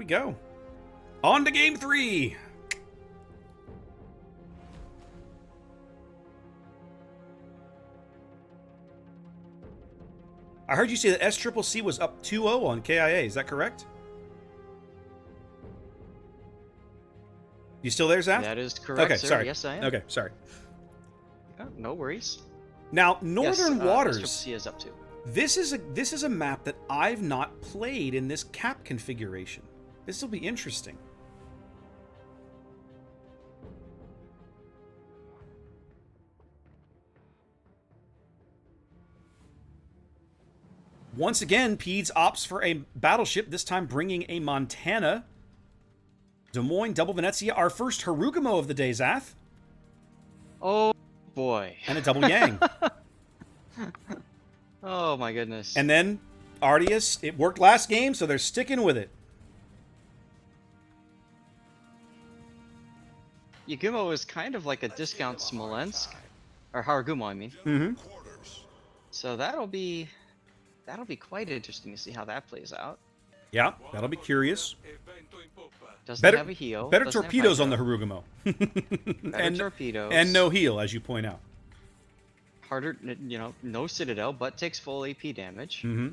we go. On to game 3. I heard you say that SCCC was up 2-0 on KIA. Is that correct? You still there, Zach? That is correct, okay, sir. Sorry. Yes, I am. Okay, sorry. Oh, no worries. Now, Northern Waters. SCCC is up to. This is a map that I've not played in this cap configuration. This will be interesting. Once again, PEEDZ opts for a battleship, this time bringing a Montana. Des Moines, double Venezia, our first Harugumo of the day, Zath. Oh, boy. And a double Yang. Oh, my goodness. And then, ARTIA, it worked last game, so they're sticking with it. Yagumo is kind of like a discount Smolensk. Or Harugumo, I mean. Mm-hmm. So that'll be quite interesting to see how that plays out. Yeah, that'll be curious. Doesn't have a heel. Better torpedoes on the Harugumo. Better torpedoes. And no heel, as you point out. Harder, you know, no Citadel, but takes full AP damage. Mm-hmm.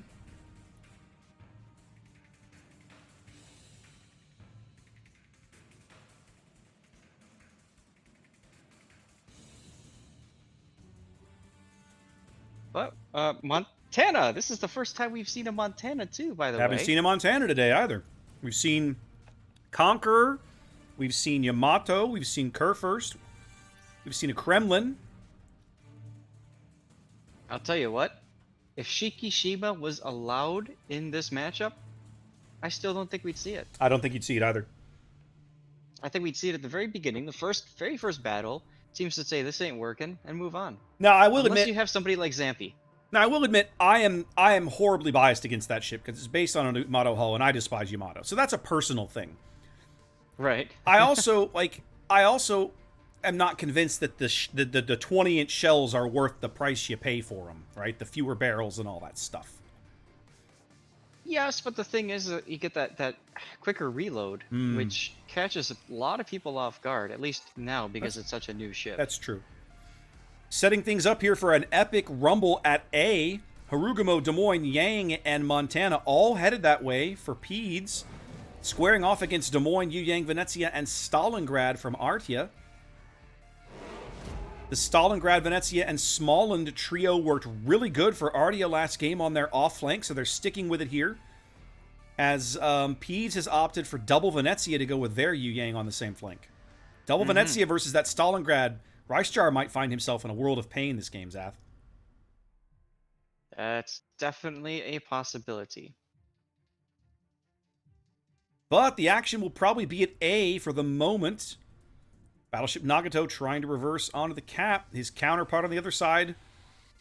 But, Montana! This is the first time we've seen a Montana, too, by the way. Haven't seen a Montana today, either. We've seen Conqueror. We've seen Yamato. We've seen Kurfürst. We've seen a Kremlin. I'll tell you what. If Shikishima was allowed in this matchup, I still don't think we'd see it. I don't think you'd see it either. I think we'd see it at the very beginning. The very first battle seems to say this ain't working and move on. Now, I will Unless admit... you have somebody like Zampi. Now, I will admit, I am horribly biased against that ship because it's based on a Yamato hull, and I despise Yamato. So that's a personal thing. Right. I also am not convinced that the 20-inch shells are worth the price you pay for them, right? The fewer barrels and all that stuff. Yes, but the thing is that you get that quicker reload, which catches a lot of people off guard, at least now because it's such a new ship. That's true. Setting things up here for an epic rumble at A. Harugumo, Des Moines, Yang, and Montana all headed that way for PEEDZ. Squaring off against Des Moines, Yang, Venezia, and Stalingrad from ARTIA. The Stalingrad, Venezia, and Småland trio worked really good for ARTIA last game on their off flank, so they're sticking with it here. As PEEDZ has opted for double Venezia to go with their Yang on the same flank. Double Venezia versus that Stalingrad. Reichjar might find himself in a world of pain this game, Zath. That's definitely a possibility. But the action will probably be at A for the moment. Battleship Nagato trying to reverse onto the cap. His counterpart on the other side,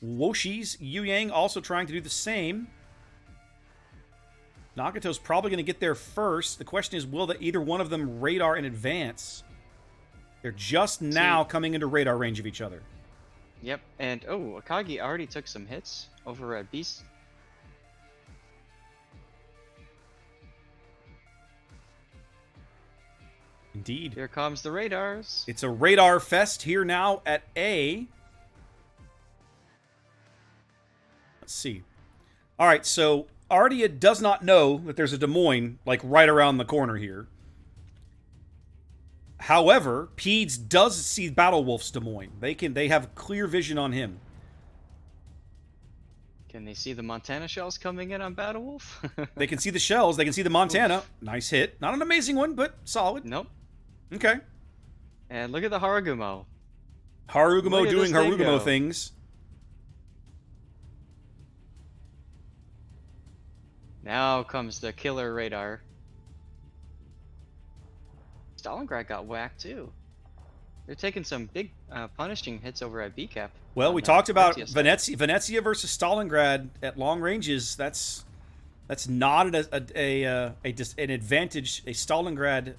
Woshi's Yang, also trying to do the same. Nagato's probably going to get there first. The question is, will either one of them radar in advance? They're just now coming into radar range of each other. Yep, and Akagi already took some hits over at Beast. Indeed. Here comes the radars. It's a radar fest here now at A. Let's see. All right, so ARTIA does not know that there's a Des Moines, like, right around the corner here. However, PEEDZ does see Battle Wolf's Des Moines. They have clear vision on him. Can they see the Montana shells coming in on Battle Wolf? They can see the shells. They can see the Montana. Oof. Nice hit. Not an amazing one, but solid. Nope. Okay. And look at the Harugumo. Harugumo doing Harugumo things. Now comes the killer radar. Stalingrad got whacked too. They're taking some big punishing hits over at BCAP. Well, we talked about Venezia versus Stalingrad at long ranges. That's not an advantage. A Stalingrad,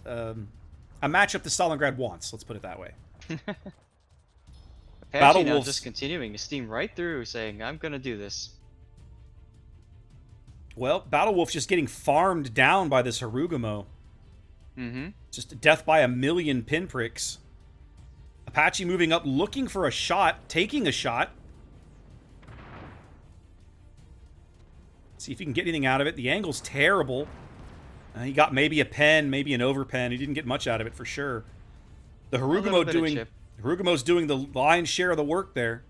a matchup the Stalingrad wants. Let's put it that way. Battle Wolf just continuing to steam right through, saying, "I'm gonna do this." Well, Battle Wolf just getting farmed down by this Harugumo. Just a death by a million pinpricks. Apache moving up, looking for a shot, taking a shot. See if he can get anything out of it. The angle's terrible. He got maybe a pen, maybe an overpen. He didn't get much out of it for sure. The Harugumo's doing the lion's share of the work there.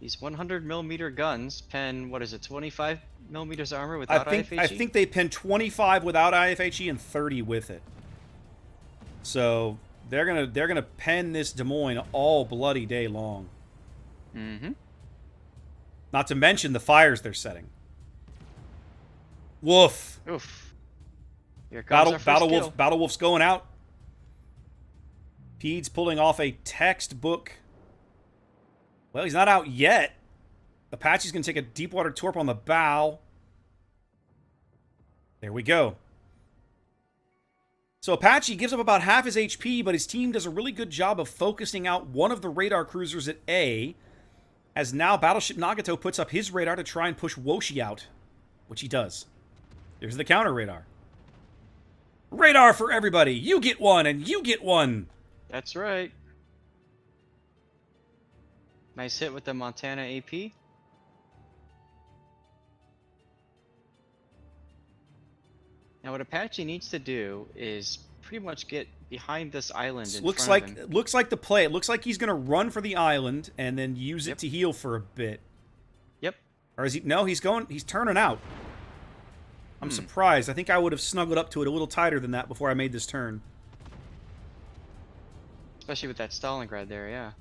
These 100mm guns pen, what is it, 25mm armor without IFHE? I think they pen 25 without IFHE and 30 with it. So they're gonna pen this Des Moines all bloody day long. Not to mention the fires they're setting. Woof. Oof. Here comes our first kill. Battle Wolf's going out. PEEDZ pulling off a textbook. Well, he's not out yet. Apache's going to take a deep water torp on the bow. There we go. So Apache gives up about half his HP, but his team does a really good job of focusing out one of the radar cruisers at A, as now Battleship Nagato puts up his radar to try and push Woshi out, which he does. There's the counter radar. Radar for everybody! You get one, and you get one! That's right. Nice hit with the Montana AP. Now what Apache needs to do is pretty much get behind this island in looks front of him. looks like the play. It looks like he's going to run for the island and then use it to heal for a bit. Yep. Or is he? No, he's turning out. I'm surprised. I think I would have snuggled up to it a little tighter than that before I made this turn. Especially with that Stalingrad there, yeah.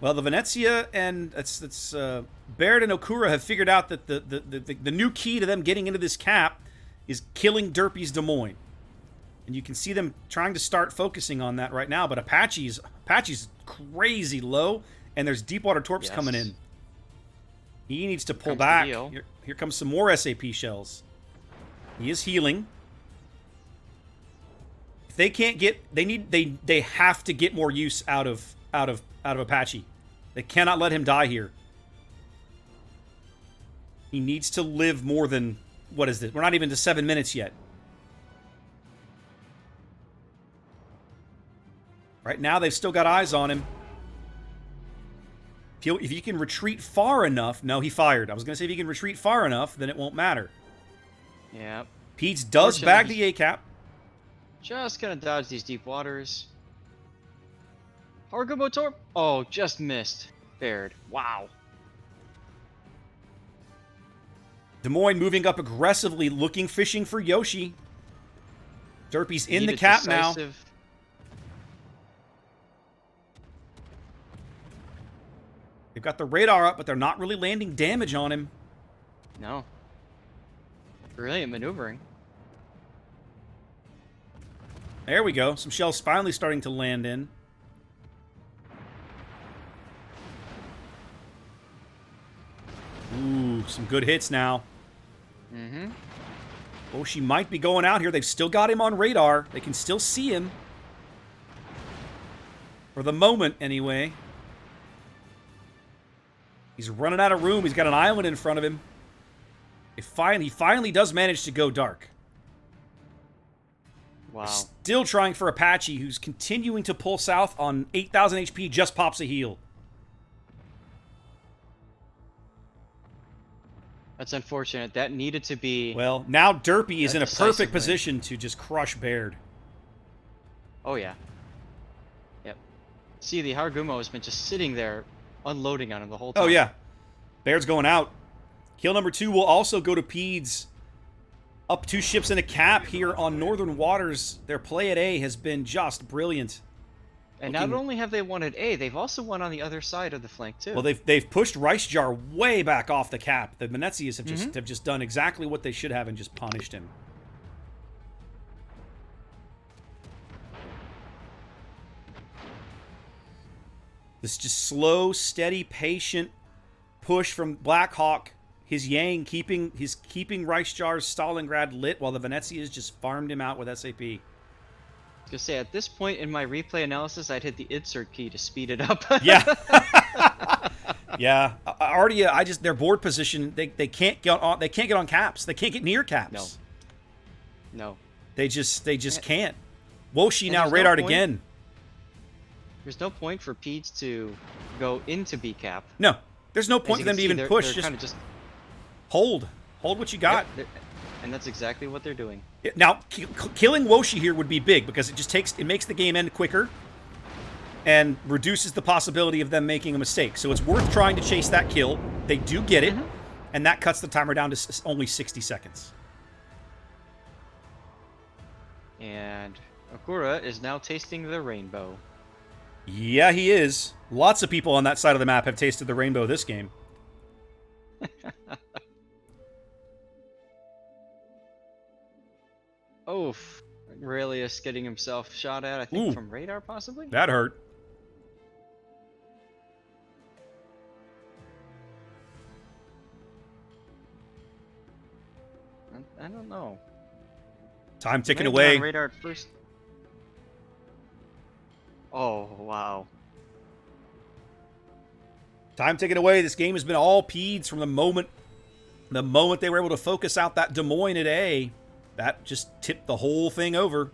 Well, the Venezia and Baird and Okura have figured out that the new key to them getting into this cap is killing Derpy's Des Moines. And you can see them trying to start focusing on that right now, but Apache's crazy low, and there's Deepwater Torps coming in. He needs to pull back. Here comes some more SAP shells. He is healing. If they can't get, they have to get more use out of Apache. They cannot let him die here. He needs to live more than, what is this? We're not even to 7 minutes yet. Right now, they've still got eyes on him. If you can retreat far enough... No, he fired. I was going to say if you can retreat far enough, then it won't matter. Yep. PEEDZ does bag the A-cap. Just going to dodge these deep waters. Harugumo Torp. Oh, just missed. Baird. Wow. Des Moines moving up aggressively, fishing for Yoshi. Derpy's in the cap now. They've got the radar up, but they're not really landing damage on him. No. Brilliant maneuvering. There we go. Some shells finally starting to land in. Ooh, some good hits now. Oh, she might be going out here. They've still got him on radar. They can still see him. For the moment, anyway. He's running out of room. He's got an island in front of him. He finally does manage to go dark. Wow. Still trying for Apache, who's continuing to pull south on 8,000 HP, just pops a heal. That's unfortunate. That needed to be... Well, now Derpy is in a perfect position to just crush Baird. Oh, yeah. Yep. See, the Harugumo has been just sitting there unloading on him the whole time. Oh, yeah. Baird's going out. Kill number 2 will also go to PEEDZ. Up 2 ships in a cap here on Northern Waters. Their play at A has been just brilliant. And not only have they won at A, they've also won on the other side of the flank, too. Well, they've pushed Rice Jar way back off the cap. The Venezias have just done exactly what they should have and just punished him. This just slow, steady, patient push from Black Hawk. His Yang keeping Rice Jar's Stalingrad lit while the Venezias just farmed him out with SAP. I was gonna say, at this point in my replay analysis, I'd hit the insert key to speed it up. Yeah. Yeah, ARTIA, their board position, they can't get on caps. They can't get near caps. No. They just can't. Woshi now there's no radared point- again. There's no point for PEEDZ to go into B cap. No, there's no As point you for them can to see, even they're push. kinda just Hold what you got. Yep, and that's exactly what they're doing. Now, killing Woshi here would be big because it makes the game end quicker and reduces the possibility of them making a mistake. So it's worth trying to chase that kill. They do get it, and that cuts the timer down to only 60 seconds. And Okura is now tasting the rainbow. Yeah, he is. Lots of people on that side of the map have tasted the rainbow this game. Oof. Aurelius getting himself shot at, I think, from radar, possibly? That hurt. I don't know. Time ticking Maybe away. on radar at first. Oh, wow. Time ticking away. This game has been all PEEDZ from the moment they were able to focus out that Des Moines at A. That just tipped the whole thing over.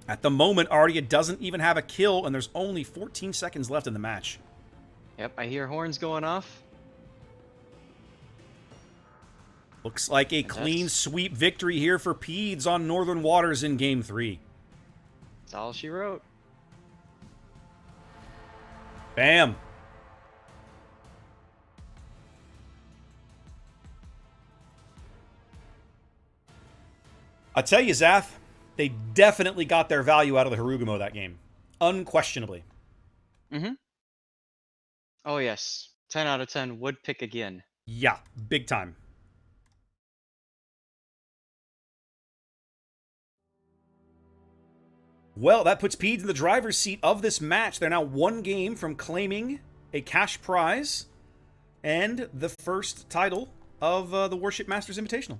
At the moment, ARTIA doesn't even have a kill, and there's only 14 seconds left in the match. Yep, I hear horns going off. Looks like a clean sweep victory here for PEEDZ on Northern Waters in Game 3. That's all she wrote. Bam. I tell you, Zath, they definitely got their value out of the Harugumo that game. Unquestionably. Oh, yes. 10 out of 10 would pick again. Yeah, big time. Well, that puts PEEDZ in the driver's seat of this match. They're now one game from claiming a cash prize and the first title of the Warship Masters Invitational.